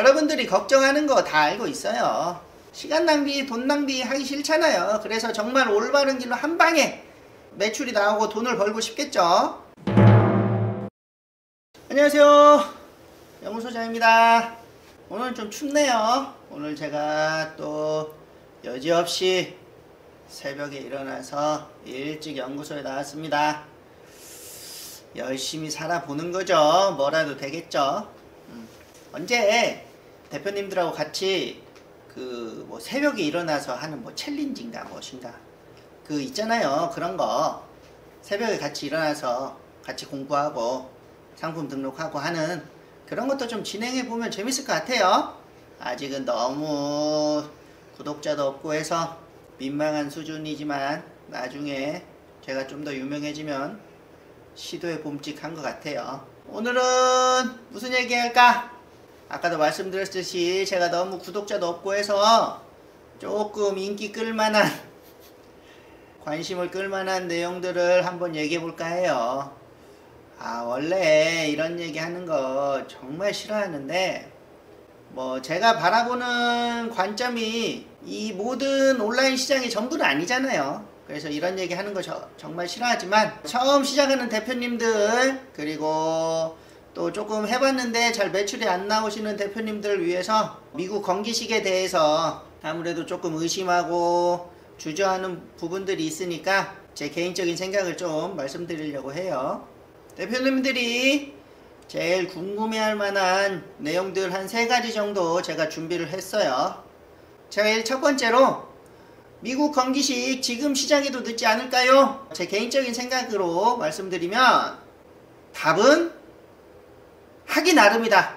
여러분들이 걱정하는 거 다 알고 있어요. 시간 낭비, 돈 낭비 하기 싫잖아요. 그래서 정말 올바른 길로 한 방에 매출이 나오고 돈을 벌고 싶겠죠. 안녕하세요, 영훈소장입니다. 오늘 좀 춥네요. 오늘 제가 또 여지없이 새벽에 일어나서 일찍 연구소에 나왔습니다. 열심히 살아보는 거죠. 뭐라도 되겠죠. 언제 대표님들하고 같이 뭐 새벽에 일어나서 하는 뭐 챌린지인가 무엇인가 그 있잖아요. 그런 거 새벽에 같이 일어나서 같이 공부하고 상품 등록하고 하는 그런 것도 좀 진행해 보면 재밌을 것 같아요. 아직은 너무 구독자도 없고 해서 민망한 수준이지만 나중에 제가 좀 더 유명해지면 시도해 봄직한 것 같아요. 오늘은 무슨 얘기 할까? 아까도 말씀드렸듯이 제가 너무 구독자도 없고 해서 조금 인기 끌만한, 관심을 끌만한 내용들을 한번 얘기해 볼까 해요. 원래 이런 얘기 하는 거 정말 싫어하는데 뭐 제가 바라보는 관점이 이 모든 온라인 시장이 전부는 아니잖아요. 그래서 이런 얘기 하는 거 정말 싫어하지만 처음 시작하는 대표님들, 그리고 또 조금 해봤는데 잘 매출이 안 나오시는 대표님들을 위해서 미국 건기식에 대해서 아무래도 조금 의심하고 주저하는 부분들이 있으니까 제 개인적인 생각을 좀 말씀드리려고 해요. 대표님들이 제일 궁금해할 만한 내용들 한 3가지 정도 제가 준비를 했어요. 제가 첫 번째로 미국 건기식 지금 시작해도 늦지 않을까요? 제 개인적인 생각으로 말씀드리면 답은 하기 나름이다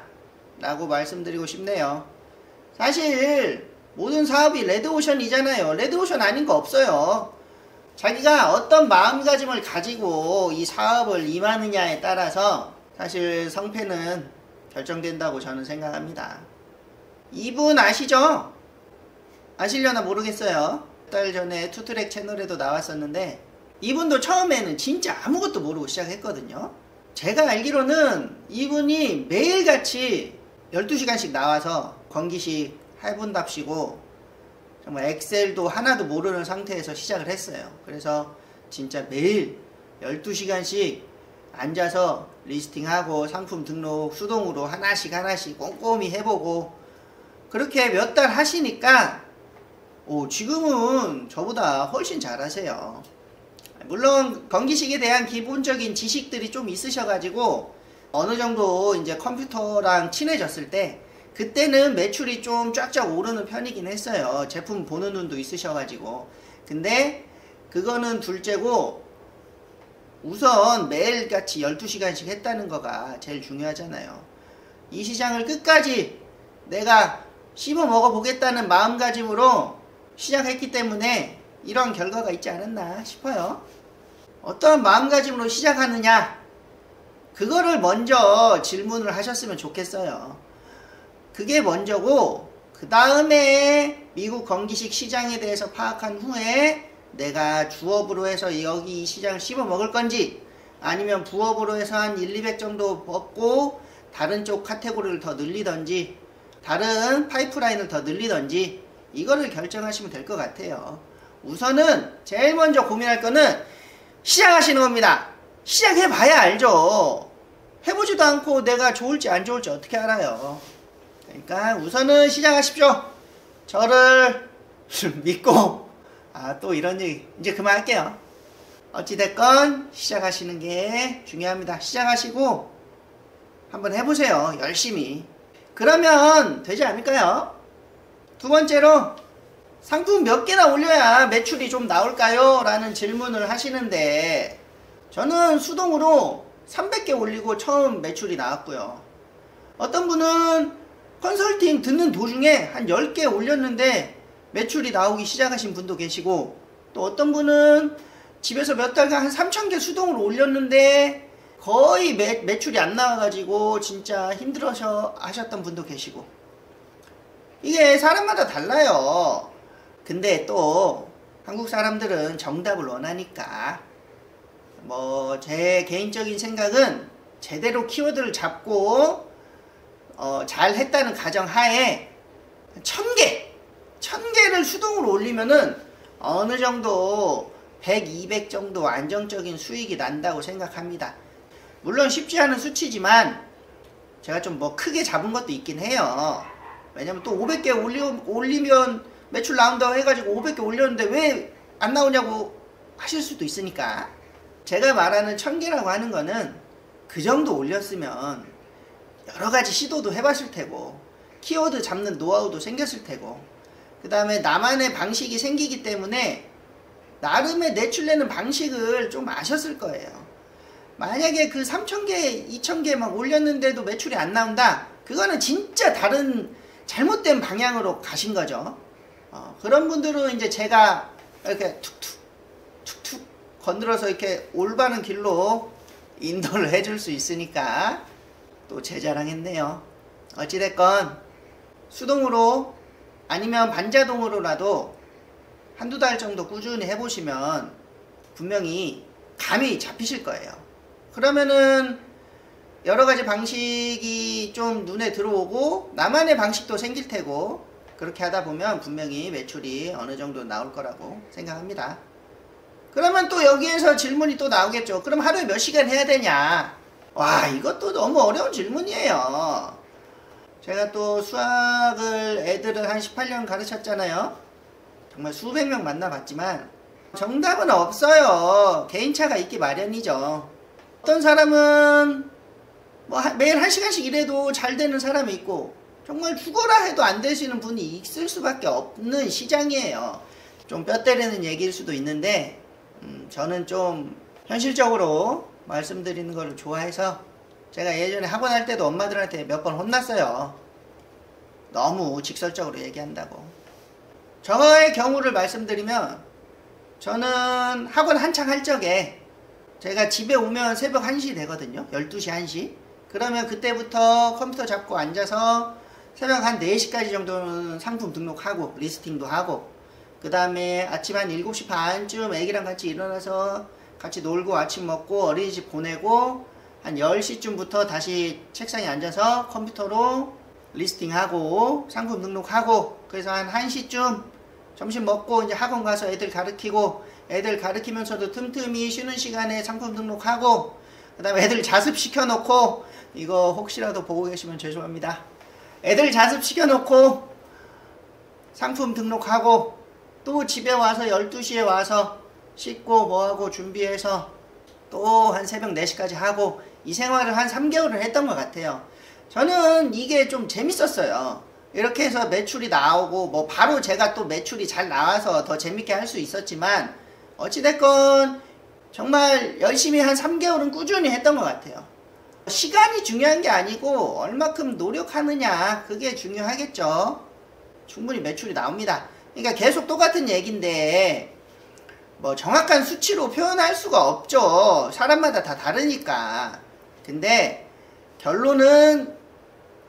라고 말씀드리고 싶네요. 사실 모든 사업이 레드오션이잖아요. 레드오션 아닌 거 없어요. 자기가 어떤 마음가짐을 가지고 이 사업을 임하느냐에 따라서 사실 성패는 결정된다고 저는 생각합니다. 이분 아시죠? 아시려나 모르겠어요. 몇 달 전에 투트랙 채널에도 나왔었는데 이분도 처음에는 진짜 아무것도 모르고 시작했거든요. 제가 알기로는 이분이 매일같이 12시간씩 나와서 건기식 해본답시고 정말 엑셀도 하나도 모르는 상태에서 시작을 했어요. 그래서 진짜 매일 12시간씩 앉아서 리스팅하고 상품 등록 수동으로 하나씩 꼼꼼히 해보고 그렇게 몇 달 하시니까 지금은 저보다 훨씬 잘하세요. 물론 건기식에 대한 기본적인 지식들이 좀 있으셔가지고 어느 정도 이제 컴퓨터랑 친해졌을 때 그때는 매출이 좀 쫙쫙 오르는 편이긴 했어요. 제품 보는 눈도 있으셔가지고. 근데 그거는 둘째고 우선 매일같이 12시간씩 했다는 거가 제일 중요하잖아요. 이 시장을 끝까지 내가 씹어 먹어보겠다는 마음가짐으로 시작했기 때문에 이런 결과가 있지 않았나 싶어요. 어떤 마음가짐으로 시작하느냐, 그거를 먼저 질문을 하셨으면 좋겠어요. 그게 먼저고, 그 다음에 미국 건기식 시장에 대해서 파악한 후에 내가 주업으로 해서 여기 이 시장을 씹어 먹을 건지 아니면 부업으로 해서 한 1,200 정도 먹고 다른 쪽 카테고리를 더 늘리던지 다른 파이프라인을 더 늘리던지 이거를 결정하시면 될 것 같아요. 우선은 제일 먼저 고민할 거는 시작하시는 겁니다. 시작해봐야 알죠. 해보지도 않고 내가 좋을지 안 좋을지 어떻게 알아요. 그러니까 우선은 시작하십시오. 저를 믿고 또 이런 얘기 이제 그만할게요. 어찌됐건 시작하시는 게 중요합니다. 시작하시고 한번 해보세요. 열심히. 그러면 되지 않을까요? 두 번째로 상품 몇 개나 올려야 매출이 좀 나올까요? 라는 질문을 하시는데 저는 수동으로 300개 올리고 처음 매출이 나왔고요. 어떤 분은 컨설팅 듣는 도중에 한 10개 올렸는데 매출이 나오기 시작하신 분도 계시고 또 어떤 분은 집에서 몇 달간 한 3,000개 수동으로 올렸는데 거의 매출이 안 나와가지고 진짜 힘들어서 하셨던 분도 계시고 이게 사람마다 달라요. 근데 또 한국 사람들은 정답을 원하니까 뭐 제 개인적인 생각은 제대로 키워드를 잡고 잘 했다는 가정하에 1000개를 수동으로 올리면은 어느 정도 100, 200 정도 안정적인 수익이 난다고 생각합니다. 물론 쉽지 않은 수치지만 제가 좀 뭐 크게 잡은 것도 있긴 해요. 왜냐면 또 500개 올리면 매출 나온다고 해가지고 500개 올렸는데 왜 안 나오냐고 하실 수도 있으니까, 제가 말하는 1000개라고 하는 거는 그 정도 올렸으면 여러가지 시도도 해봤을 테고 키워드 잡는 노하우도 생겼을 테고 그 다음에 나만의 방식이 생기기 때문에 나름의 내출내는 방식을 좀 아셨을 거예요. 만약에 그 3000개, 2000개 막 올렸는데도 매출이 안 나온다? 그거는 진짜 다른 잘못된 방향으로 가신 거죠. 그런 분들은 이제 제가 이렇게 툭툭 건드려서 이렇게 올바른 길로 인도를 해줄 수 있으니까 또 제 자랑했네요. 어찌됐건 수동으로 아니면 반자동으로라도 한두 달 정도 꾸준히 해보시면 분명히 감이 잡히실 거예요. 그러면은 여러가지 방식이 좀 눈에 들어오고 나만의 방식도 생길 테고, 그렇게 하다 보면 분명히 매출이 어느 정도 나올 거라고 생각합니다. 그러면 또 여기에서 질문이 또 나오겠죠. 그럼 하루에 몇 시간 해야 되냐? 와, 이것도 너무 어려운 질문이에요. 제가 또 수학을 애들을 한 18년 가르쳤잖아요. 정말 수백 명 만나봤지만 정답은 없어요. 개인차가 있기 마련이죠. 어떤 사람은 뭐 매일 1시간씩 일해도 잘 되는 사람이 있고 정말 죽어라 해도 안 되시는 분이 있을 수밖에 없는 시장이에요. 좀 뼈 때리는 얘기일 수도 있는데 저는 좀 현실적으로 말씀드리는 걸 좋아해서 제가 예전에 학원 할 때도 엄마들한테 몇 번 혼났어요. 너무 직설적으로 얘기한다고. 저의 경우를 말씀드리면 저는 학원 한창 할 적에 제가 집에 오면 새벽 1시 되거든요. 12시 1시. 그러면 그때부터 컴퓨터 잡고 앉아서 새벽 한 4시까지 정도는 상품 등록하고 리스팅도 하고 그 다음에 아침 한 7시 반쯤 애기랑 같이 일어나서 같이 놀고 아침 먹고 어린이집 보내고 한 10시쯤부터 다시 책상에 앉아서 컴퓨터로 리스팅하고 상품 등록하고, 그래서 한 1시쯤 점심 먹고 이제 학원 가서 애들 가르치고, 애들 가르치면서도 틈틈이 쉬는 시간에 상품 등록하고, 그 다음에 애들 자습시켜 놓고, 이거 혹시라도 보고 계시면 죄송합니다. 애들 자습시켜 놓고 상품 등록하고 또 집에 와서 12시에 와서 씻고 뭐하고 준비해서 또 한 새벽 4시까지 하고, 이 생활을 한 3개월을 했던 것 같아요. 저는 이게 좀 재밌었어요. 이렇게 해서 매출이 나오고 뭐 바로 제가 또 매출이 잘 나와서 더 재밌게 할 수 있었지만 어찌됐건 정말 열심히 한 3개월은 꾸준히 했던 것 같아요. 시간이 중요한 게 아니고 얼마큼 노력하느냐, 그게 중요하겠죠. 충분히 매출이 나옵니다. 그러니까 계속 똑같은 얘기인데 뭐 정확한 수치로 표현할 수가 없죠. 사람마다 다 다르니까. 근데 결론은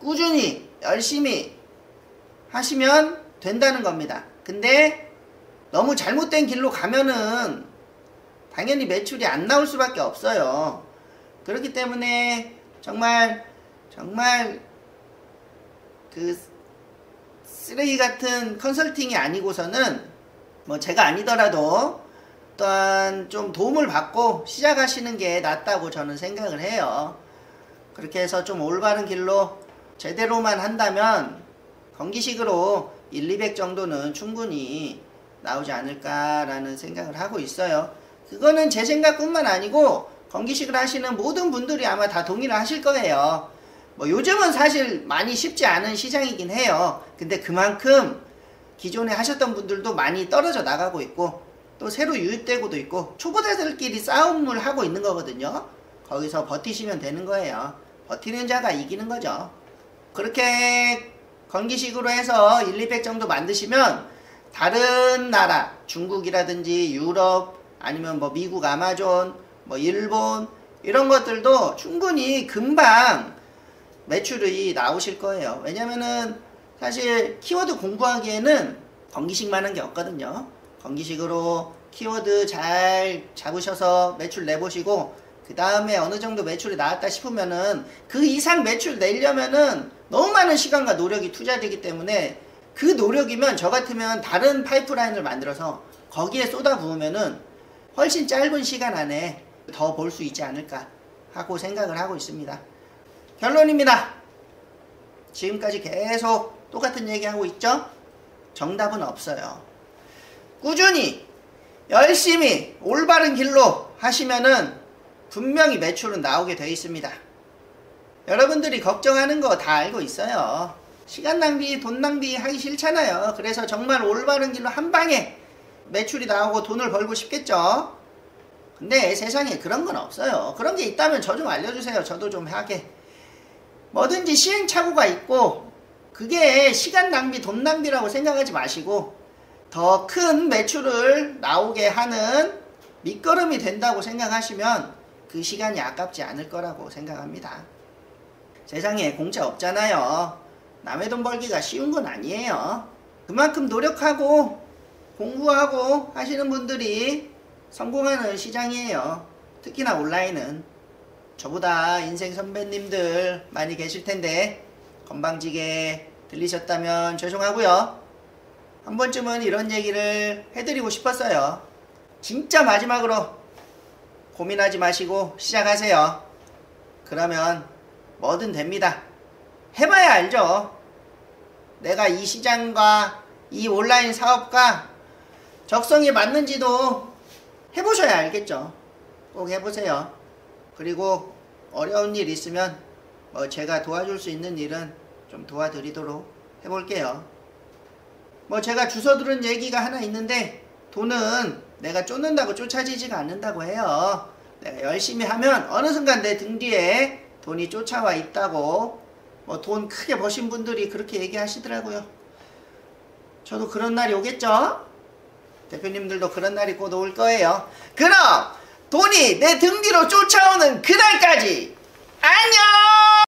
꾸준히 열심히 하시면 된다는 겁니다. 근데 너무 잘못된 길로 가면은 당연히 매출이 안 나올 수밖에 없어요. 그렇기 때문에 정말 그 쓰레기 같은 컨설팅이 아니고서는 뭐 제가 아니더라도 또한 좀 도움을 받고 시작하시는 게 낫다고 저는 생각을 해요. 그렇게 해서 좀 올바른 길로 제대로만 한다면 건기식으로 1, 200 정도는 충분히 나오지 않을까라는 생각을 하고 있어요. 그거는 제 생각뿐만 아니고 건기식을 하시는 모든 분들이 아마 다 동의를 하실 거예요. 뭐 요즘은 사실 많이 쉽지 않은 시장이긴 해요. 근데 그만큼 기존에 하셨던 분들도 많이 떨어져 나가고 있고 또 새로 유입되고도 있고 초보자들끼리 싸움을 하고 있는 거거든요. 거기서 버티시면 되는 거예요. 버티는 자가 이기는 거죠. 그렇게 건기식으로 해서 1, 200 정도 만드시면 다른 나라, 중국이라든지 유럽, 아니면 뭐 미국 아마존, 뭐 일본 이런 것들도 충분히 금방 매출이 나오실 거예요. 왜냐면은 사실 키워드 공부하기에는 건기식만 한 게 없거든요. 건기식으로 키워드 잘 잡으셔서 매출 내보시고 그 그 다음에 어느 정도 매출이 나왔다 싶으면은 그 이상 매출 내려면은 너무 많은 시간과 노력이 투자되기 때문에 그 노력이면 저 같으면 다른 파이프라인을 만들어서 거기에 쏟아부으면은 훨씬 짧은 시간 안에 더 벌 수 있지 않을까 하고 생각을 하고 있습니다. 결론입니다. 지금까지 계속 똑같은 얘기하고 있죠? 정답은 없어요. 꾸준히 열심히 올바른 길로 하시면은 분명히 매출은 나오게 되어 있습니다. 여러분들이 걱정하는 거 다 알고 있어요. 시간 낭비, 돈 낭비 하기 싫잖아요. 그래서 정말 올바른 길로 한 방에 매출이 나오고 돈을 벌고 싶겠죠. 근데 세상에 그런 건 없어요. 그런 게 있다면 저 좀 알려주세요. 저도 좀 하게. 뭐든지 시행착오가 있고 그게 시간 낭비, 돈 낭비라고 생각하지 마시고 더 큰 매출을 나오게 하는 밑거름이 된다고 생각하시면 그 시간이 아깝지 않을 거라고 생각합니다. 세상에 공짜 없잖아요. 남의 돈 벌기가 쉬운 건 아니에요. 그만큼 노력하고 공부하고 하시는 분들이 성공하는 시장이에요. 특히나 온라인은. 저보다 인생 선배님들 많이 계실 텐데 건방지게 들리셨다면 죄송하고요. 한 번쯤은 이런 얘기를 해드리고 싶었어요. 진짜 마지막으로 고민하지 마시고 시작하세요. 그러면 뭐든 됩니다. 해봐야 알죠. 내가 이 시장과 이 온라인 사업과 적성이 맞는지도 해보셔야 알겠죠. 꼭 해보세요. 그리고 어려운 일 있으면 제가 도와줄 수 있는 일은 좀 도와드리도록 해볼게요. 제가 주워 들은 얘기가 하나 있는데 돈은 내가 쫓는다고 쫓아지지가 않는다고 해요. 내가 열심히 하면 어느 순간 내 등 뒤에 돈이 쫓아와 있다고 돈 크게 버신 분들이 그렇게 얘기하시더라고요. 저도 그런 날이 오겠죠? 대표님들도 그런 날이 곧 올 거예요. 그럼 돈이 내 등 뒤로 쫓아오는 그날까지 안녕!